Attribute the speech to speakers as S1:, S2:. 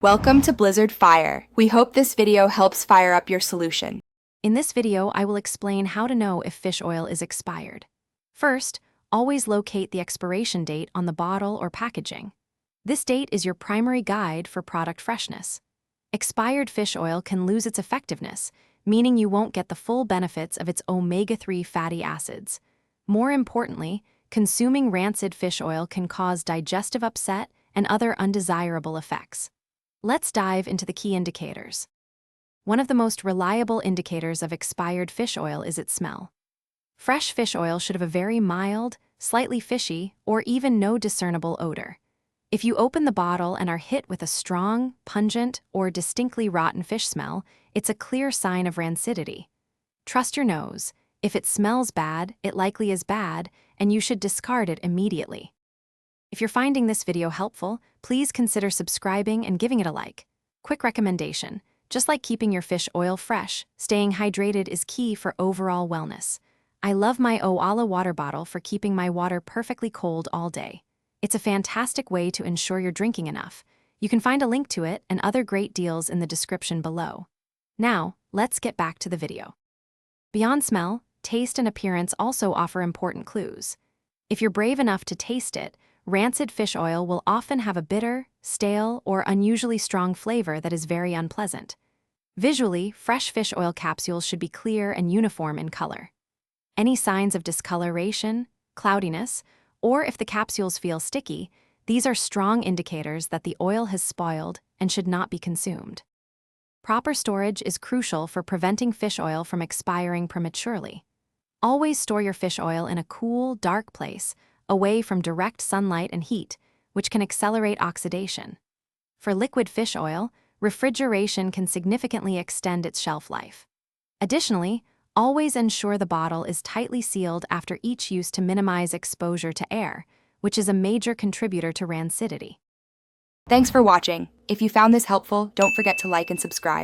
S1: Welcome to Blizzard Fire. We hope this video helps fire up your solution.
S2: In this video, I will explain how to know if fish oil is expired. First, always locate the expiration date on the bottle or packaging. This date is your primary guide for product freshness. Expired fish oil can lose its effectiveness, meaning you won't get the full benefits of its omega-3 fatty acids. More importantly, consuming rancid fish oil can cause digestive upset and other undesirable effects. Let's dive into the key indicators. One of the most reliable indicators of expired fish oil is its smell. Fresh fish oil should have a very mild, slightly fishy, or even no discernible odor. If you open the bottle and are hit with a strong, pungent, or distinctly rotten fish smell, it's a clear sign of rancidity. Trust your nose. If it smells bad, it likely is bad, and you should discard it immediately. If you're finding this video helpful, please consider subscribing and giving it a like. Quick recommendation: just like keeping your fish oil fresh, staying hydrated is key for overall wellness. I love my Oala water bottle for keeping my water perfectly cold all day. It's a fantastic way to ensure you're drinking enough. You can find a link to it and other great deals in the description below. Now, let's get back to the video. Beyond smell, taste and appearance also offer important clues. If you're brave enough to taste it, rancid fish oil will often have a bitter, stale, or unusually strong flavor that is very unpleasant. Visually, fresh fish oil capsules should be clear and uniform in color. Any signs of discoloration, cloudiness, or if the capsules feel sticky, these are strong indicators that the oil has spoiled and should not be consumed. Proper storage is crucial for preventing fish oil from expiring prematurely. Always store your fish oil in a cool, dark place, away from direct sunlight and heat, which can accelerate oxidation. For liquid fish oil, refrigeration can significantly extend its shelf life. Additionally, always ensure the bottle is tightly sealed after each use to minimize exposure to air, which is a major contributor to rancidity.
S1: Thanks for watching. If you found this helpful, don't forget to like and subscribe.